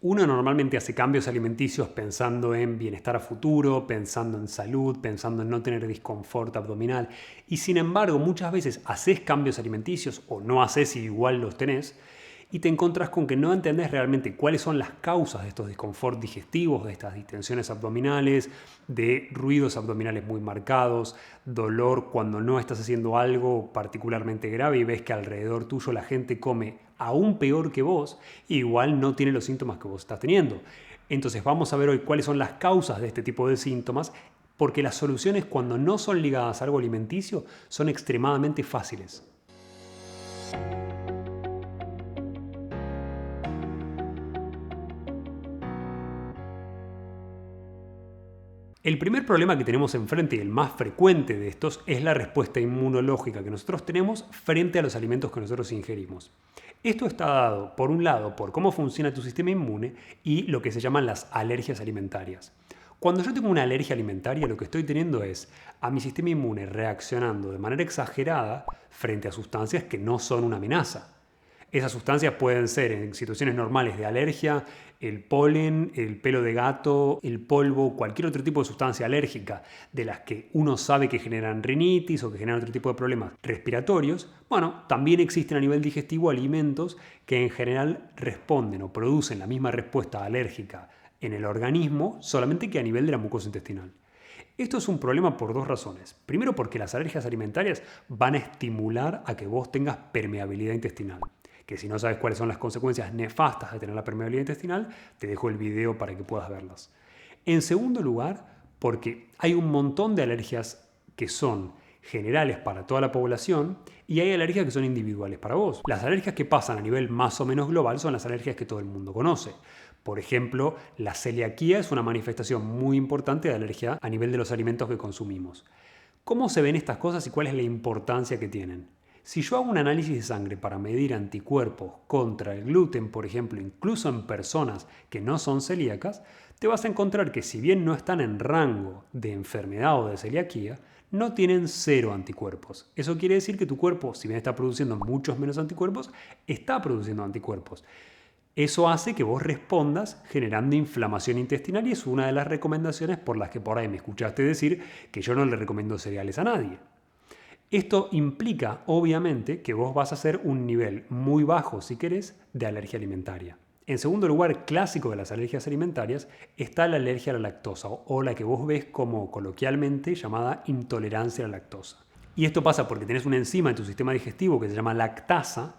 Uno normalmente hace cambios alimenticios pensando en bienestar a futuro, pensando en salud, pensando en no tener disconfort abdominal y sin embargo muchas veces haces cambios alimenticios o no haces y igual los tenés y te encontrás con que no entendés realmente cuáles son las causas de estos disconfort digestivos, de estas distensiones abdominales, de ruidos abdominales muy marcados, dolor cuando no estás haciendo algo particularmente grave y ves que alrededor tuyo la gente come aún peor que vos e igual no tiene los síntomas que vos estás teniendo. Entonces vamos a ver hoy cuáles son las causas de este tipo de síntomas, porque las soluciones cuando no son ligadas a algo alimenticio son extremadamente fáciles. El primer problema que tenemos enfrente y el más frecuente de estos es la respuesta inmunológica que nosotros tenemos frente a los alimentos que nosotros ingerimos. Esto está dado, por un lado, por cómo funciona tu sistema inmune y lo que se llaman las alergias alimentarias. Cuando yo tengo una alergia alimentaria, lo que estoy teniendo es a mi sistema inmune reaccionando de manera exagerada frente a sustancias que no son una amenaza. Esas sustancias pueden ser en situaciones normales de alergia, el polen, el pelo de gato, el polvo, cualquier otro tipo de sustancia alérgica de las que uno sabe que generan rinitis o que generan otro tipo de problemas respiratorios. Bueno, también existen a nivel digestivo alimentos que en general responden o producen la misma respuesta alérgica en el organismo, solamente que a nivel de la mucosa intestinal. Esto es un problema por dos razones. Primero, porque las alergias alimentarias van a estimular a que vos tengas permeabilidad intestinal. Que si no sabes cuáles son las consecuencias nefastas de tener la permeabilidad intestinal, te dejo el video para que puedas verlas. En segundo lugar, porque hay un montón de alergias que son generales para toda la población y hay alergias que son individuales para vos. Las alergias que pasan a nivel más o menos global son las alergias que todo el mundo conoce. Por ejemplo, la celiaquía es una manifestación muy importante de alergia a nivel de los alimentos que consumimos. ¿Cómo se ven estas cosas y cuál es la importancia que tienen? Si yo hago un análisis de sangre para medir anticuerpos contra el gluten, por ejemplo, incluso en personas que no son celíacas, te vas a encontrar que si bien no están en rango de enfermedad o de celiaquía, no tienen cero anticuerpos. Eso quiere decir que tu cuerpo, si bien está produciendo muchos menos anticuerpos, está produciendo anticuerpos. Eso hace que vos respondas generando inflamación intestinal y es una de las recomendaciones por las que por ahí me escuchaste decir que yo no le recomiendo cereales a nadie. Esto implica, obviamente, que vos vas a hacer un nivel muy bajo, si querés, de alergia alimentaria. En segundo lugar, clásico de las alergias alimentarias, está la alergia a la lactosa, o la que vos ves como coloquialmente llamada intolerancia a la lactosa. Y esto pasa porque tenés una enzima en tu sistema digestivo que se llama lactasa,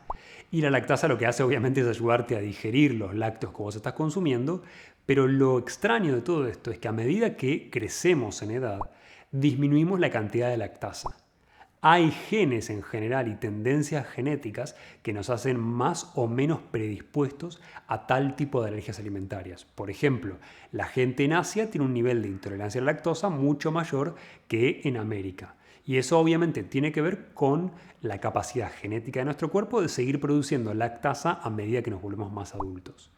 y la lactasa lo que hace obviamente es ayudarte a digerir los lácteos que vos estás consumiendo, pero lo extraño de todo esto es que a medida que crecemos en edad, disminuimos la cantidad de lactasa. Hay genes en general y tendencias genéticas que nos hacen más o menos predispuestos a tal tipo de alergias alimentarias. Por ejemplo, la gente en Asia tiene un nivel de intolerancia a la lactosa mucho mayor que en América. Y eso obviamente tiene que ver con la capacidad genética de nuestro cuerpo de seguir produciendo lactasa a medida que nos volvemos más adultos.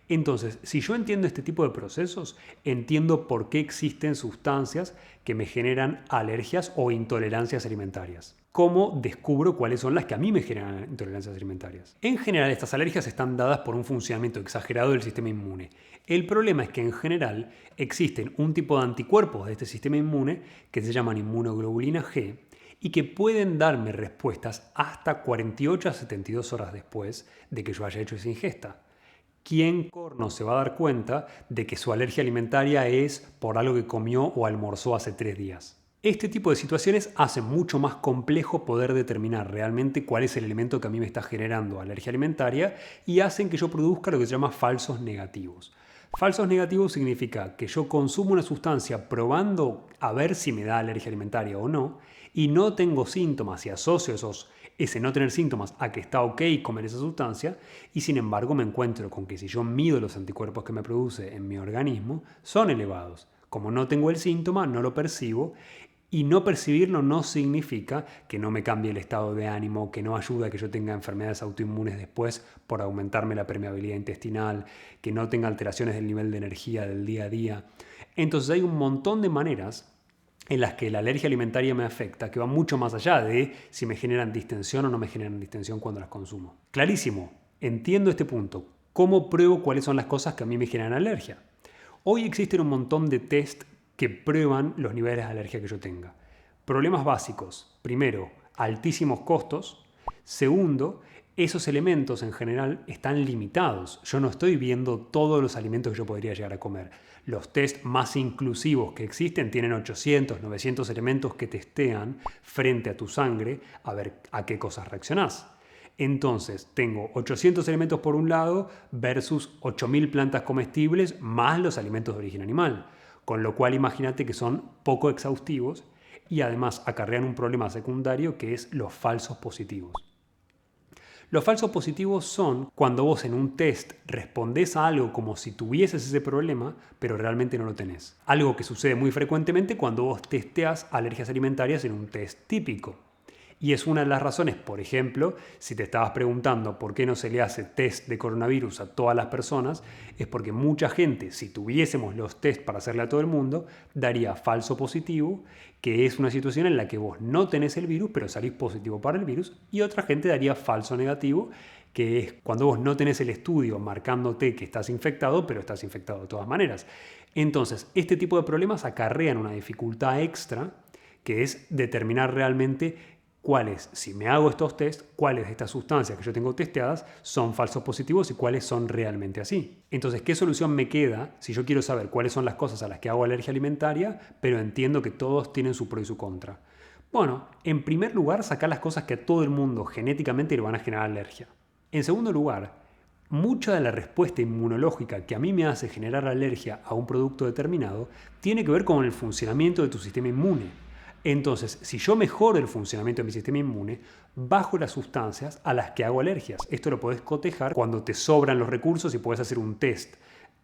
Entonces, si yo entiendo este tipo de procesos, entiendo por qué existen sustancias que me generan alergias o intolerancias alimentarias. ¿Cómo descubro cuáles son las que a mí me generan intolerancias alimentarias? En general, estas alergias están dadas por un funcionamiento exagerado del sistema inmune. El problema es que en general existen un tipo de anticuerpos de este sistema inmune que se llaman inmunoglobulina G y que pueden darme respuestas hasta 48 a 72 horas después de que yo haya hecho esa ingesta. ¿Quién corno se va a dar cuenta de que su alergia alimentaria es por algo que comió o almorzó hace 3 días? Este tipo de situaciones hace mucho más complejo poder determinar realmente cuál es el elemento que a mí me está generando alergia alimentaria y hacen que yo produzca lo que se llama falsos negativos. Falsos negativos significa que yo consumo una sustancia probando a ver si me da alergia alimentaria o no y no tengo síntomas y asocio ese no tener síntomas a que está ok comer esa sustancia y sin embargo me encuentro con que si yo mido los anticuerpos que me produce en mi organismo son elevados. Como no tengo el síntoma, no lo percibo y no percibirlo no significa que no me cambie el estado de ánimo, que no ayude a que yo tenga enfermedades autoinmunes después por aumentarme la permeabilidad intestinal, que no tenga alteraciones del nivel de energía del día a día. Entonces hay un montón de maneras en las que la alergia alimentaria me afecta, que va mucho más allá de si me generan distensión o no me generan distensión cuando las consumo. Clarísimo, entiendo este punto. ¿Cómo pruebo cuáles son las cosas que a mí me generan alergia? Hoy existen un montón de test que prueban los niveles de alergia que yo tenga. Problemas básicos. Primero, altísimos costos. Segundo, esos elementos en general están limitados. Yo no estoy viendo todos los alimentos que yo podría llegar a comer. Los test más inclusivos que existen tienen 800, 900 elementos que testean frente a tu sangre a ver a qué cosas reaccionás. Entonces, tengo 800 elementos por un lado versus 8000 plantas comestibles más los alimentos de origen animal. Con lo cual, imagínate que son poco exhaustivos y además acarrean un problema secundario que es los falsos positivos. Los falsos positivos son cuando vos en un test respondés a algo como si tuvieses ese problema, pero realmente no lo tenés. Algo que sucede muy frecuentemente cuando vos testeás alergias alimentarias en un test típico. Y es una de las razones, por ejemplo, si te estabas preguntando por qué no se le hace test de coronavirus a todas las personas, es porque mucha gente, si tuviésemos los test para hacerle a todo el mundo, daría falso positivo, que es una situación en la que vos no tenés el virus, pero salís positivo para el virus, y otra gente daría falso negativo, que es cuando vos no tenés el estudio marcándote que estás infectado, pero estás infectado de todas maneras. Entonces, este tipo de problemas acarrean una dificultad extra, que es determinar realmente cuáles, si me hago estos test, cuáles de estas sustancias que yo tengo testeadas son falsos positivos y cuáles son realmente así. Entonces, ¿qué solución me queda si yo quiero saber cuáles son las cosas a las que hago alergia alimentaria, pero entiendo que todos tienen su pro y su contra? Bueno, en primer lugar, sacar las cosas que a todo el mundo genéticamente le van a generar alergia. En segundo lugar, mucha de la respuesta inmunológica que a mí me hace generar alergia a un producto determinado tiene que ver con el funcionamiento de tu sistema inmune. Entonces, si yo mejoro el funcionamiento de mi sistema inmune, bajo las sustancias a las que hago alergias. Esto lo podés cotejar cuando te sobran los recursos y podés hacer un test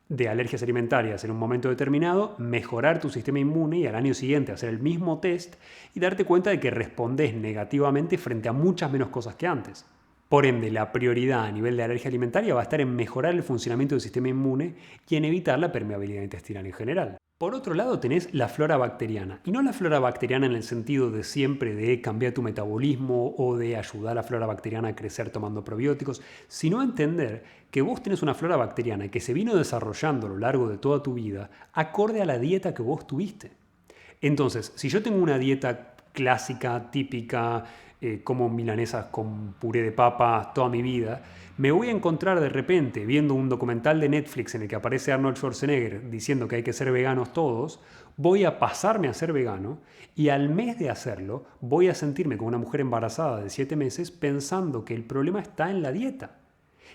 de alergias alimentarias en un momento determinado, mejorar tu sistema inmune y al año siguiente hacer el mismo test y darte cuenta de que respondés negativamente frente a muchas menos cosas que antes. Por ende, la prioridad a nivel de alergia alimentaria va a estar en mejorar el funcionamiento del sistema inmune y en evitar la permeabilidad intestinal en general. Por otro lado tenés la flora bacteriana, y no la flora bacteriana en el sentido de siempre de cambiar tu metabolismo o de ayudar a la flora bacteriana a crecer tomando probióticos, sino entender que vos tenés una flora bacteriana que se vino desarrollando a lo largo de toda tu vida acorde a la dieta que vos tuviste. Entonces, si yo tengo una dieta clásica, típica, como milanesas con puré de papa toda mi vida, me voy a encontrar de repente viendo un documental de Netflix en el que aparece Arnold Schwarzenegger diciendo que hay que ser veganos todos, voy a pasarme a ser vegano y al mes de hacerlo voy a sentirme como una mujer embarazada de 7 meses pensando que el problema está en la dieta.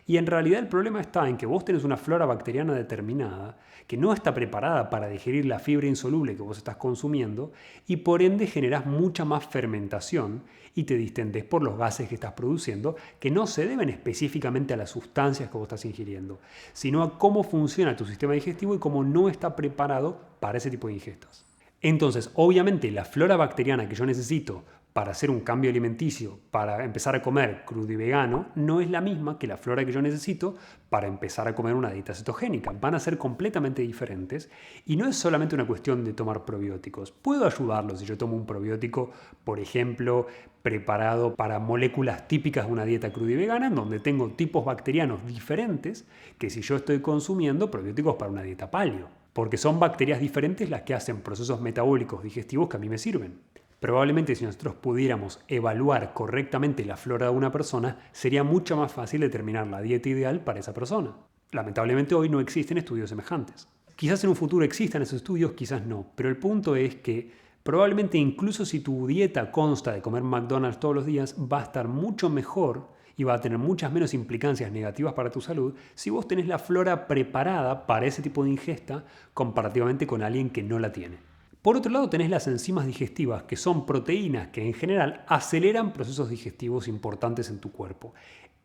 Y en realidad el problema está en que vos tenés una flora bacteriana determinada que no está preparada para digerir la fibra insoluble que vos estás consumiendo y por ende generás mucha más fermentación y te distendés por los gases que estás produciendo que no se deben específicamente a las sustancias que vos estás ingiriendo, sino a cómo funciona tu sistema digestivo y cómo no está preparado para ese tipo de ingestas. Entonces, obviamente, la flora bacteriana que yo necesito para hacer un cambio alimenticio, para empezar a comer crudo y vegano, no es la misma que la flora que yo necesito para empezar a comer una dieta cetogénica. Van a ser completamente diferentes y no es solamente una cuestión de tomar probióticos. Puedo ayudarlos si yo tomo un probiótico, por ejemplo, preparado para moléculas típicas de una dieta cruda y vegana, en donde tengo tipos bacterianos diferentes que si yo estoy consumiendo probióticos para una dieta paleo, porque son bacterias diferentes las que hacen procesos metabólicos digestivos que a mí me sirven. Probablemente si nosotros pudiéramos evaluar correctamente la flora de una persona, sería mucho más fácil determinar la dieta ideal para esa persona. Lamentablemente hoy no existen estudios semejantes. Quizás en un futuro existan esos estudios, quizás no, pero el punto es que probablemente incluso si tu dieta consta de comer McDonald's todos los días, va a estar mucho mejor y va a tener muchas menos implicancias negativas para tu salud si vos tenés la flora preparada para ese tipo de ingesta comparativamente con alguien que no la tiene. Por otro lado tenés las enzimas digestivas, que son proteínas que en general aceleran procesos digestivos importantes en tu cuerpo.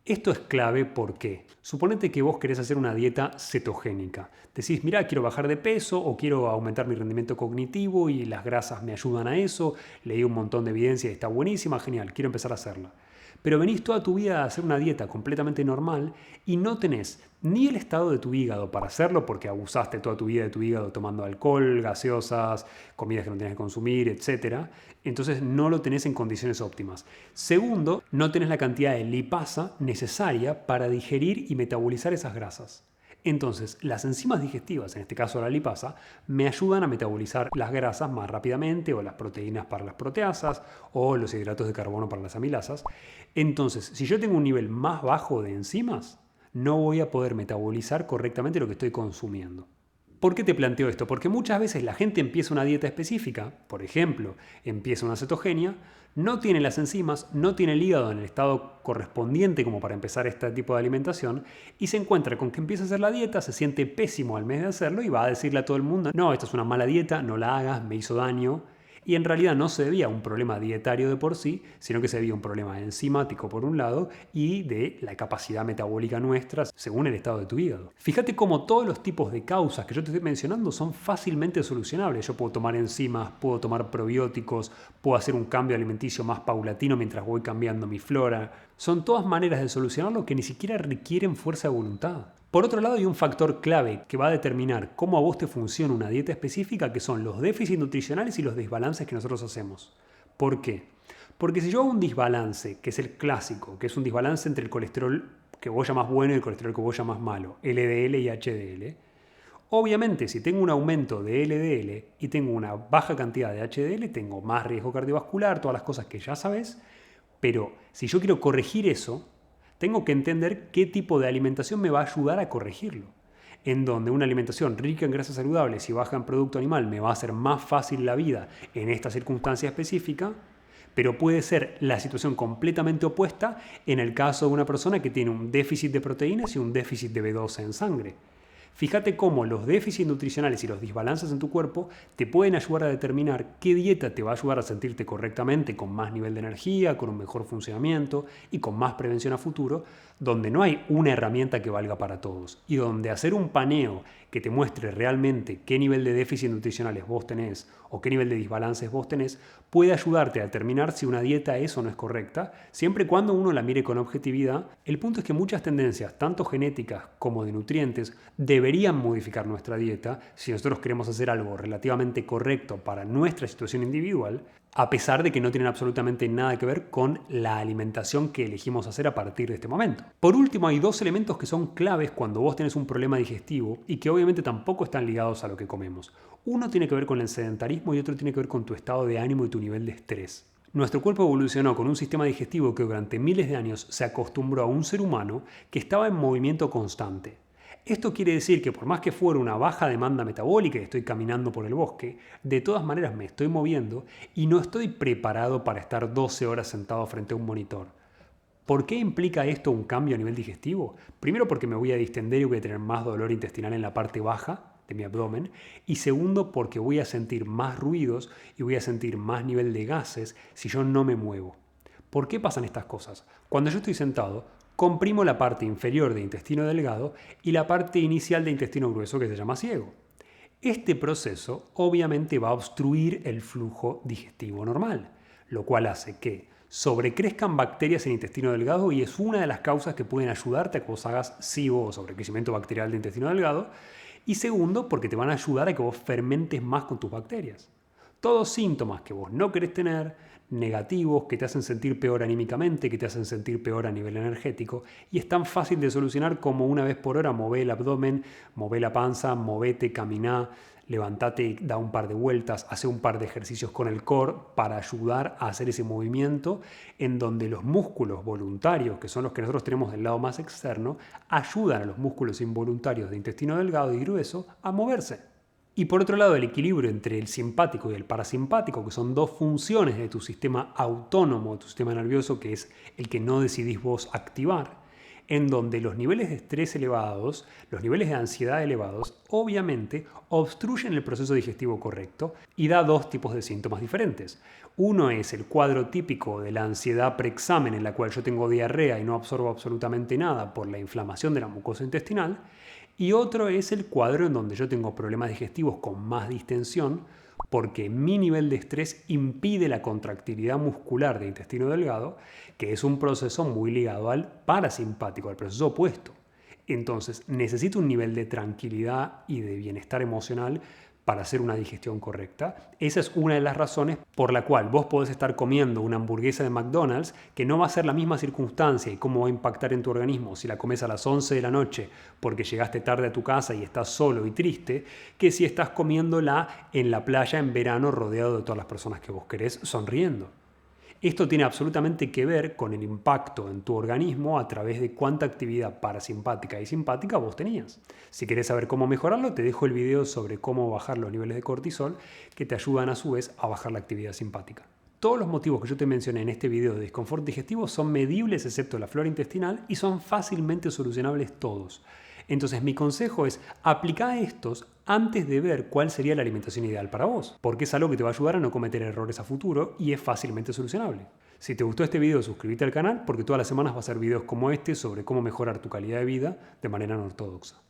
Esto es clave porque suponete que vos querés hacer una dieta cetogénica. Decís, mira, quiero bajar de peso o quiero aumentar mi rendimiento cognitivo y las grasas me ayudan a eso. Leí un montón de evidencia y está buenísima, genial, quiero empezar a hacerla. pero venís toda tu vida a hacer una dieta completamente normal y no tenés ni el estado de tu hígado para hacerlo porque abusaste toda tu vida de tu hígado tomando alcohol, gaseosas, comidas que no tenés que consumir, etc. Entonces no lo tenés en condiciones óptimas. Segundo, no tenés la cantidad de lipasa necesaria para digerir y metabolizar esas grasas. Entonces, las enzimas digestivas, en este caso la lipasa, me ayudan a metabolizar las grasas más rápidamente, o las proteínas para las proteasas, o los hidratos de carbono para las amilasas. Entonces, si yo tengo un nivel más bajo de enzimas, no voy a poder metabolizar correctamente lo que estoy consumiendo. ¿Por qué te planteo esto? Porque muchas veces la gente empieza una dieta específica, por ejemplo, empieza una cetogenia, no tiene las enzimas, no tiene el hígado en el estado correspondiente como para empezar este tipo de alimentación y se encuentra con que empieza a hacer la dieta, se siente pésimo al mes de hacerlo y va a decirle a todo el mundo, no, esta es una mala dieta, no la hagas, me hizo daño. Y en realidad no se debía a un problema dietario de por sí, sino que se debía a un problema enzimático por un lado y de la capacidad metabólica nuestra según el estado de tu hígado. Fíjate cómo todos los tipos de causas que yo te estoy mencionando son fácilmente solucionables. Yo puedo tomar enzimas, puedo tomar probióticos, puedo hacer un cambio alimenticio más paulatino mientras voy cambiando mi flora. Son todas maneras de solucionarlo que ni siquiera requieren fuerza de voluntad. Por otro lado, hay un factor clave que va a determinar cómo a vos te funciona una dieta específica, que son los déficits nutricionales y los desbalances que nosotros hacemos. ¿Por qué? Porque si yo hago un desbalance, que es el clásico, que es un desbalance entre el colesterol que vos llamás bueno y el colesterol que vos llamás malo, LDL y HDL, obviamente si tengo un aumento de LDL y tengo una baja cantidad de HDL, tengo más riesgo cardiovascular, todas las cosas que ya sabes, pero si yo quiero corregir eso, tengo que entender qué tipo de alimentación me va a ayudar a corregirlo. En donde una alimentación rica en grasas saludables y baja en producto animal me va a hacer más fácil la vida en esta circunstancia específica, pero puede ser la situación completamente opuesta en el caso de una persona que tiene un déficit de proteínas y un déficit de B12 en sangre. Fíjate cómo los déficits nutricionales y los desbalances en tu cuerpo te pueden ayudar a determinar qué dieta te va a ayudar a sentirte correctamente, con más nivel de energía, con un mejor funcionamiento y con más prevención a futuro, donde no hay una herramienta que valga para todos y donde hacer un paneo que te muestre realmente qué nivel de déficit nutricionales vos tenés o qué nivel de desbalances vos tenés puede ayudarte a determinar si una dieta es o no es correcta, siempre y cuando uno la mire con objetividad. El punto es que muchas tendencias, tanto genéticas como de nutrientes, deberían modificar nuestra dieta si nosotros queremos hacer algo relativamente correcto para nuestra situación individual, a pesar de que no tienen absolutamente nada que ver con la alimentación que elegimos hacer a partir de este momento. Por último, hay dos elementos que son claves cuando vos tenés un problema digestivo y que obviamente tampoco están ligados a lo que comemos. Uno tiene que ver con el sedentarismo y otro tiene que ver con tu estado de ánimo y tu nivel de estrés. Nuestro cuerpo evolucionó con un sistema digestivo que durante miles de años se acostumbró a un ser humano que estaba en movimiento constante. Esto quiere decir que por más que fuera una baja demanda metabólica y estoy caminando por el bosque, de todas maneras me estoy moviendo y no estoy preparado para estar 12 horas sentado frente a un monitor. ¿Por qué implica esto un cambio a nivel digestivo? Primero porque me voy a distender y voy a tener más dolor intestinal en la parte baja de mi abdomen. Y segundo porque voy a sentir más ruidos y voy a sentir más nivel de gases si yo no me muevo. ¿Por qué pasan estas cosas? Cuando yo estoy sentado, comprimo la parte inferior de intestino delgado y la parte inicial de intestino grueso que se llama ciego. Este proceso obviamente va a obstruir el flujo digestivo normal, lo cual hace que sobrecrezcan bacterias en intestino delgado y es una de las causas que pueden ayudarte a que vos hagas SIBO o sobrecrecimiento bacterial de intestino delgado. Y segundo, porque te van a ayudar a que vos fermentes más con tus bacterias. Todos síntomas que vos no querés tener, negativos, que te hacen sentir peor anímicamente, que te hacen sentir peor a nivel energético, y es tan fácil de solucionar como una vez por hora mover el abdomen, mover la panza, movete, caminá, levantate y da un par de vueltas, hace un par de ejercicios con el core para ayudar a hacer ese movimiento en donde los músculos voluntarios, que son los que nosotros tenemos del lado más externo, ayudan a los músculos involuntarios de intestino delgado y grueso a moverse. Y por otro lado, el equilibrio entre el simpático y el parasimpático, que son dos funciones de tu sistema autónomo, de tu sistema nervioso, que es el que no decidís vos activar, en donde los niveles de estrés elevados, los niveles de ansiedad elevados, obviamente obstruyen el proceso digestivo correcto y da dos tipos de síntomas diferentes. Uno es el cuadro típico de la ansiedad preexamen, en la cual yo tengo diarrea y no absorbo absolutamente nada por la inflamación de la mucosa intestinal. Y otro es el cuadro en donde yo tengo problemas digestivos con más distensión porque mi nivel de estrés impide la contractilidad muscular del intestino delgado, que es un proceso muy ligado al parasimpático, al proceso opuesto. Entonces, necesito un nivel de tranquilidad y de bienestar emocional para hacer una digestión correcta. Esa es una de las razones por la cual vos podés estar comiendo una hamburguesa de McDonald's que no va a ser la misma circunstancia y cómo va a impactar en tu organismo si la comes a las 11 de la noche porque llegaste tarde a tu casa y estás solo y triste, que si estás comiéndola en la playa en verano rodeado de todas las personas que vos querés sonriendo. Esto tiene absolutamente que ver con el impacto en tu organismo a través de cuánta actividad parasimpática y simpática vos tenías. Si querés saber cómo mejorarlo, te dejo el video sobre cómo bajar los niveles de cortisol que te ayudan a su vez a bajar la actividad simpática. Todos los motivos que yo te mencioné en este video de disconfort digestivo son medibles excepto la flora intestinal y son fácilmente solucionables todos. Entonces mi consejo es aplicar estos antes de ver cuál sería la alimentación ideal para vos, porque es algo que te va a ayudar a no cometer errores a futuro y es fácilmente solucionable. Si te gustó este video, suscríbete al canal porque todas las semanas va a ser videos como este sobre cómo mejorar tu calidad de vida de manera no ortodoxa.